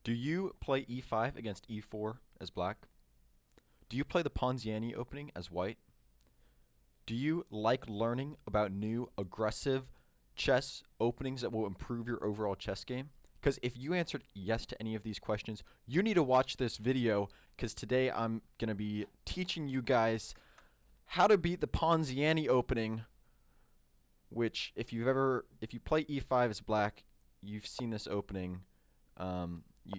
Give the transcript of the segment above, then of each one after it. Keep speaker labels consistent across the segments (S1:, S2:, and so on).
S1: Do you play e5 against e4 as black? Do you play the Ponziani opening as white? Do you like learning about new aggressive chess openings that will improve your overall chess game? Because if you answered yes to any of these questions, you need to watch this video because today I'm going to be teaching you guys how to beat the Ponziani opening, which if you play e5 as black, you've seen this opening.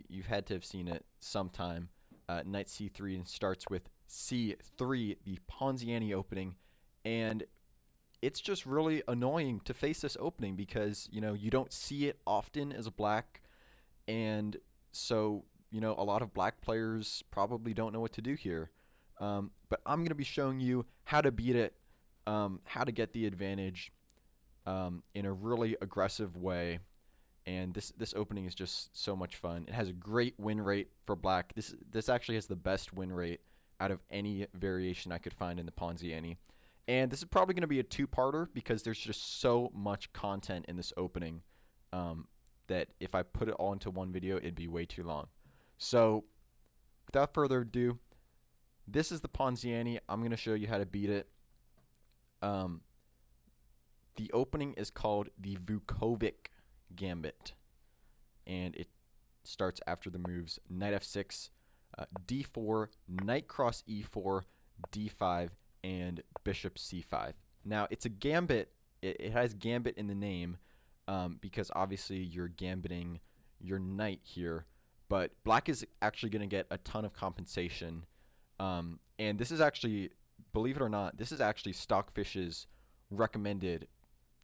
S1: You've had to have seen it sometime. Knight c3 and starts with c3, the Ponziani opening, and it's just really annoying to face this opening because you don't see it often as a black, and so a lot of black players probably don't know what to do here. But I'm going to be showing you how to beat it, how to get the advantage in a really aggressive way. And this opening is just so much fun. It has a great win rate for black. This actually has the best win rate out of any variation I could find in the Ponziani. And this is probably going to be a two-parter because there's just so much content in this opening that if I put it all into one video, it'd be way too long. So without further ado, this is the Ponziani. I'm going to show you how to beat it. The opening is called the Vukovic Gambit, and it starts after the moves knight f6, d4, knight cross e4, d5, and bishop c5. Now it's a gambit. It has gambit in the name because obviously you're gambiting your knight here, but black is actually going to get a ton of compensation. And this is actually, believe it or not, this is actually Stockfish's recommended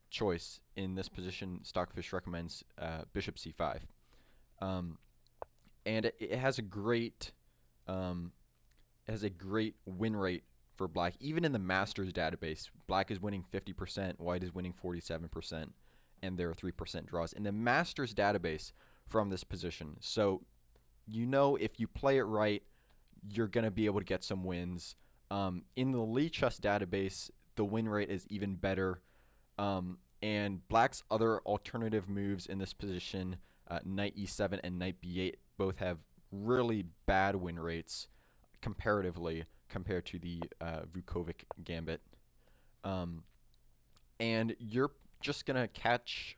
S1: choice in this position. Stockfish recommends bishop c5, and it has a great win rate for black. Even in the Masters database, black is winning 50%, white is winning 47%, and there are 3% draws in the Masters database from this position. So if you play it right, you're going to be able to get some wins. In the Lee Chess database, the win rate is even better. And black's other alternative moves in this position, knight e7 and knight b8, both have really bad win rates comparatively compared to the Vukovic Gambit. And you're just going to catch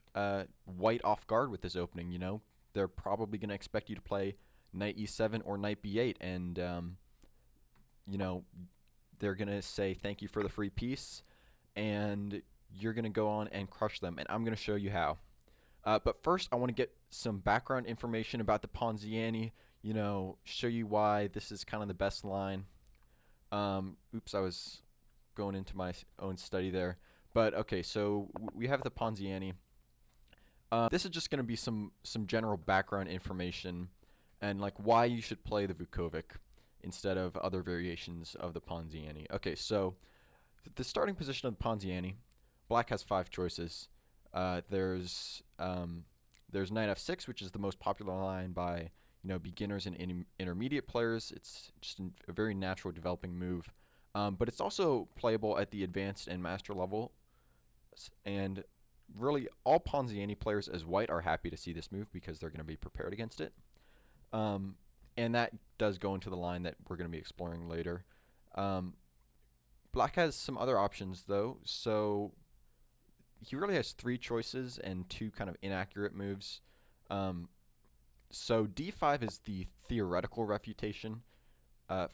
S1: white off guard with this opening. They're probably going to expect you to play knight e7 or knight b8, and they're going to say thank you for the free piece, and you're going to go on and crush them, and I'm going to show you how. But first, I want to get some background information about the Ponziani, show you why this is kind of the best line. Oops, I was going into my own study there. But okay, so we have the Ponziani. This is just going to be some general background information and like why you should play the Vukovic instead of other variations of the Ponziani. Okay, so the starting position of the Ponziani, black has 5 choices. There's knight f6, which is the most popular line by beginners and intermediate players. It's just a very natural developing move, but it's also playable at the advanced and master level. And really, all Ponziani players as white are happy to see this move because they're going to be prepared against it. And that does go into the line that we're going to be exploring later. Black has some other options though, so he really has 3 choices and 2 kind of inaccurate moves. So d5 is the theoretical refutation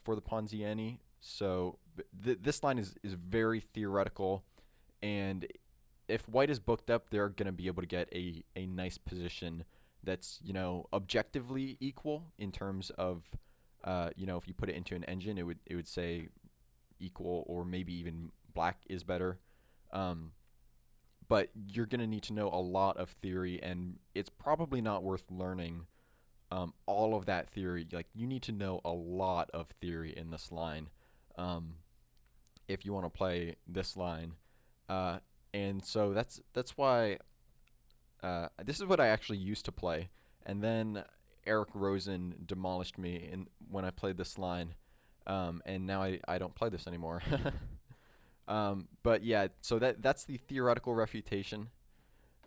S1: for the Ponziani. So this line is very theoretical, and if white is booked up, they're going to be able to get a nice position that's objectively equal in terms of if you put it into an engine, it would say equal, or maybe even black is better. But you're going to need to know a lot of theory, and it's probably not worth learning all of that theory. Like, you need to know a lot of theory in this line if you want to play this line. And so that's why this is what I actually used to play, and then Eric Rosen demolished me when I played this line, and now I don't play this anymore. But yeah, so that's the theoretical refutation.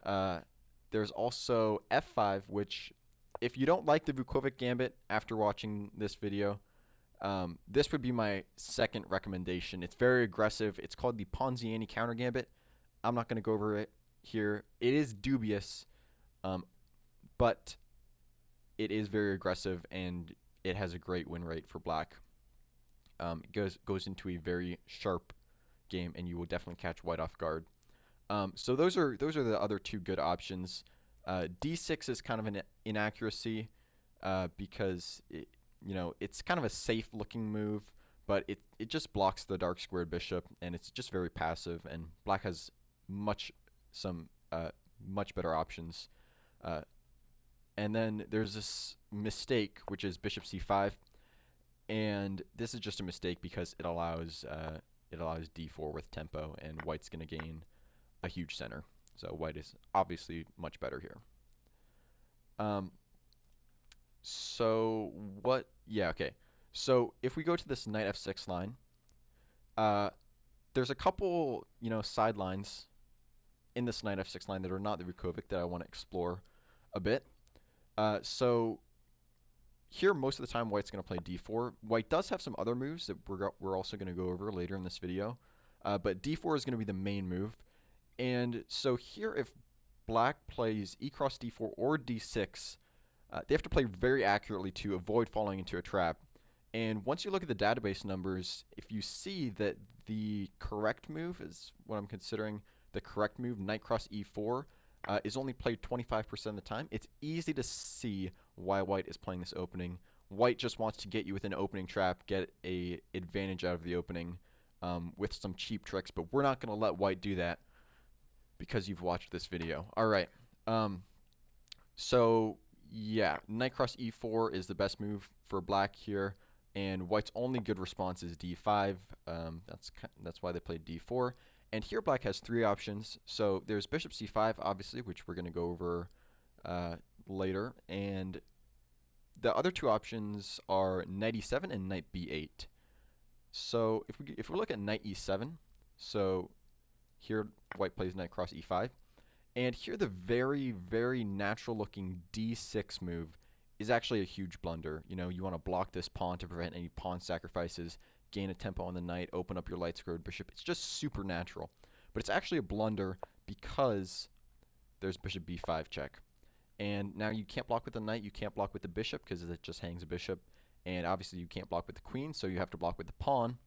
S1: There's also f5, which if you don't like the Vukovic Gambit after watching this video, this would be my second recommendation. It's very aggressive. It's called the Ponziani counter gambit. I'm not going to go over it here. It is dubious, but it is very aggressive and it has a great win rate for black. It goes into a very sharp game, and you will definitely catch white off guard. So those are the other two good options. D6 is kind of an inaccuracy because it's kind of a safe looking move, but it just blocks the dark squared bishop, and it's just very passive. And black has much better options. And then there's this mistake, which is bishop c5, and this is just a mistake because it allows d4 with tempo, and white's going to gain a huge center. So white is obviously much better here. So what? Yeah, okay. So if we go to this knight f6 line, there's a couple sidelines in this knight f6 line that are not the Vukovic that I want to explore a bit. So here, most of the time, white's going to play d4. White does have some other moves that we're also going to go over later in this video, but d4 is going to be the main move. And so here, if black plays e cross d4 or d6, they have to play very accurately to avoid falling into a trap. And once you look at the database numbers, if you see that the correct move is what I'm considering the correct move, knight cross e4, is only played 25% of the time, it's easy to see why white is playing this opening. White just wants to get you with an opening trap, get a advantage out of the opening with some cheap tricks, but we're not going to let white do that because you've watched this video. All right. So yeah, knight cross e4 is the best move for black here, and white's only good response is d5. That's why they played d4. And here black has three options. So there's bishop c5, obviously, which we're going to go over later, and the other two options are knight e7 and knight b8. So if we look at knight e7, so here white plays knight cross e5, and here the very, very natural looking d6 move is actually a huge blunder. You want to block this pawn to prevent any pawn sacrifices, gain a tempo on the knight, open up your light squared bishop. It's just super natural, but it's actually a blunder because there's bishop b5 check. And now you can't block with the knight, you can't block with the bishop because it just hangs a bishop, and obviously you can't block with the queen, so you have to block with the pawn.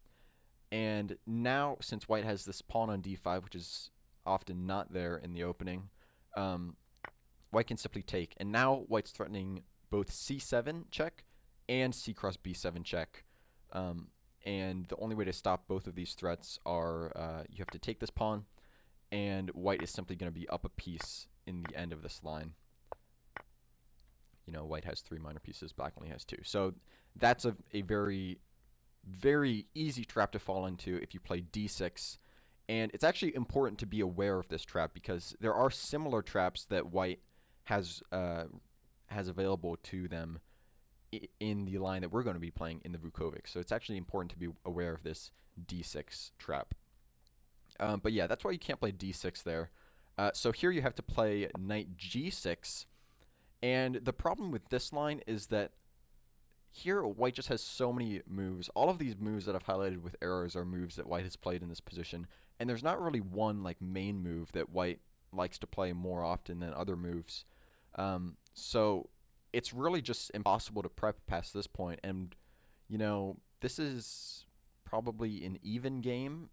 S1: And now, since white has this pawn on d5, which is often not there in the opening, white can simply take. And now white's threatening both c7 check and c cross b7 check. And the only way to stop both of these threats are you have to take this pawn, and white is simply going to be up a piece in the end of this line. White has 3 minor pieces, black only has 2. So that's a very, very easy trap to fall into if you play d6. And it's actually important to be aware of this trap because there are similar traps that white has available to them in the line that we're going to be playing in the Vukovic. So it's actually important to be aware of this d6 trap. But yeah, that's why you can't play d6 there. So here you have to play knight g6. And the problem with this line is that here white just has so many moves. All of these moves that I've highlighted with arrows are moves that white has played in this position. And there's not really one main move that white likes to play more often than other moves. So it's really just impossible to prep past this point. And, this is probably an even game.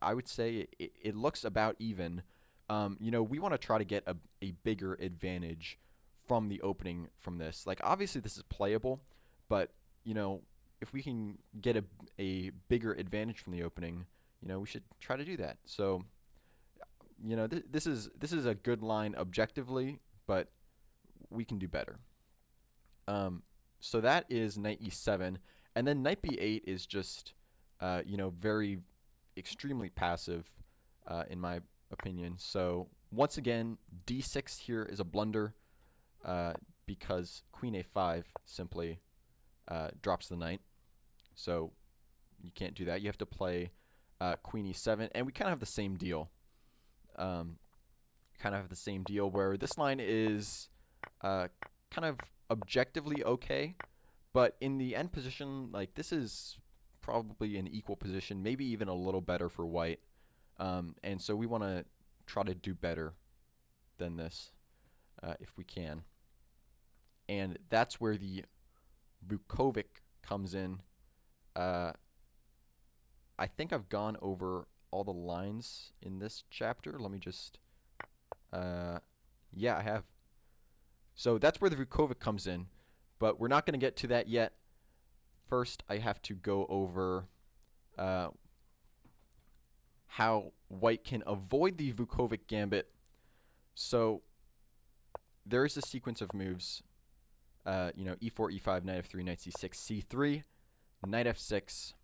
S1: I would say it looks about even. We want to try to get a bigger advantage from the opening from this. Obviously this is playable, but, if we can get a bigger advantage from the opening, we should try to do that. So, this is a good line objectively, but we can do better. So that is knight e7, and then knight b8 is just, very extremely passive, in my opinion. So once again, d6 here is a blunder, because queen a5 simply drops the knight. So you can't do that. You have to play queen e7, and we kind of have the same deal. Where this line is kind kind of objectively okay, but in the end position, like, this is probably an equal position, maybe even a little better for white. And so we want to try to do better than this if we can. And that's where the Vukovic comes in. I think I've gone over all the lines in this chapter. Let me just... yeah, I have. So that's where the Vukovic comes in, but we're not going to get to that yet. First, I have to go over how white can avoid the Vukovic Gambit. So there is a sequence of moves, e4, e5, knight f3, knight c6, c3, knight f6.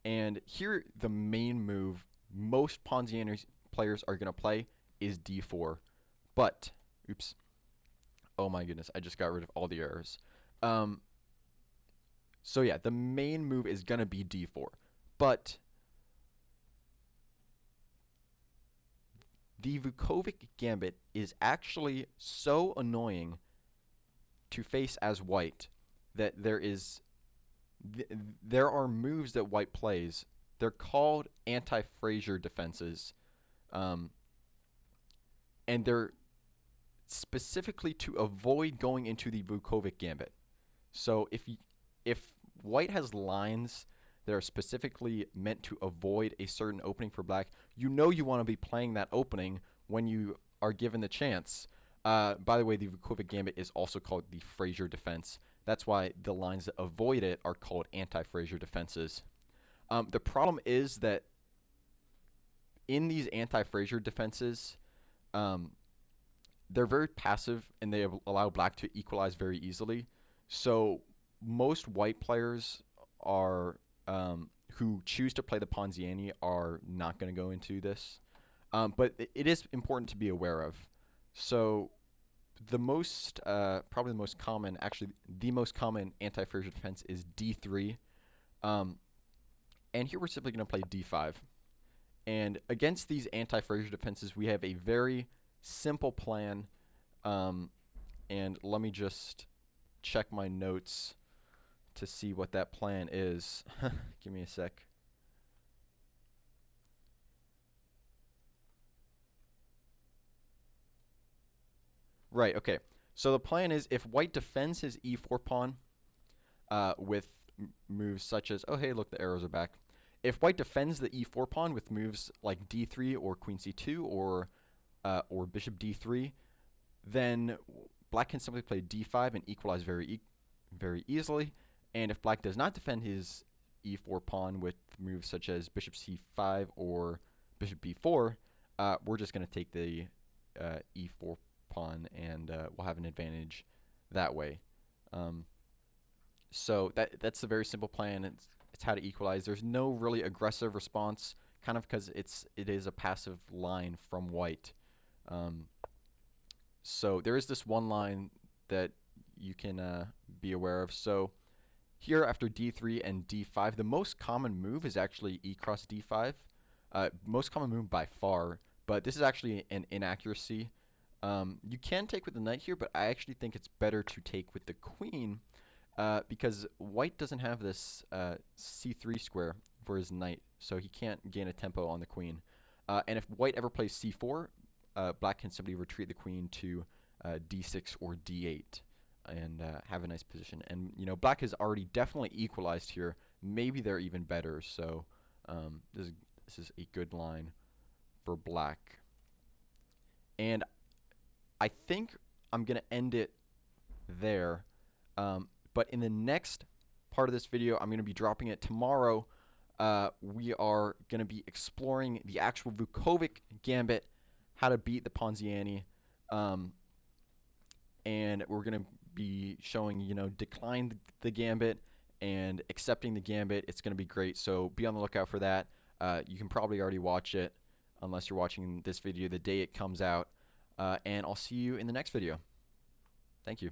S1: And here, the main move most Ponziani players are going to play is d4. But, oops. Oh my goodness, I just got rid of all the errors. So yeah, the main move is going to be d4. But the Vukovic Gambit is actually so annoying to face as white that there are moves that white plays. They're called anti-Fraser defenses. And they're specifically to avoid going into the Vukovic Gambit. So if white has lines that are specifically meant to avoid a certain opening for black, you want to be playing that opening when you are given the chance. By the way, the Vukovic Gambit is also called the Fraser Defense. That's why the lines that avoid it are called anti-Fraser defenses. The problem is that in these anti-Fraser defenses, they're very passive and they allow black to equalize very easily. So most white players are who choose to play the Ponziani are not going to go into this. But it is important to be aware of. So the most, probably the most common, actually the most common anti-Fraser defense is d3. And here we're simply going to play d5. And against these anti-Fraser defenses, we have a very simple plan. And let me just check my notes to see what that plan is. Give me a sec. Right, okay. So the plan is if white defends his e4 pawn with moves such as, oh, hey, look, the arrows are back. If white defends the e4 pawn with moves like d3 or queen c2 or bishop d3, then black can simply play d5 and equalize very easily. And if black does not defend his e4 pawn with moves such as bishop c5 or bishop b4, we're just going to take the e4 pawn and we'll have an advantage that way. So that's a very simple plan. It's how to equalize. There's no really aggressive response, kind of because it is a passive line from white. So there is this one line that you can be aware of. So here after d3 and d5, the most common move is actually e cross d5. Most common move by far, but this is actually an inaccuracy. You can take with the knight here, but I actually think it's better to take with the queen because white doesn't have this c3 square for his knight, so he can't gain a tempo on the queen. And if white ever plays c4, black can simply retreat the queen to d6 or d8 and have a nice position. And black has already definitely equalized here. Maybe they're even better. So this is a good line for black. And I think I'm gonna end it there. But in the next part of this video, I'm gonna be dropping it tomorrow. We are gonna be exploring the actual Vukovic Gambit, how to beat the Ponziani, and we're gonna be showing decline the gambit and accepting the gambit. It's gonna be great, so be on the lookout for that. You can probably already watch it unless you're watching this video the day it comes out, and I'll see you in the next video. Thank you.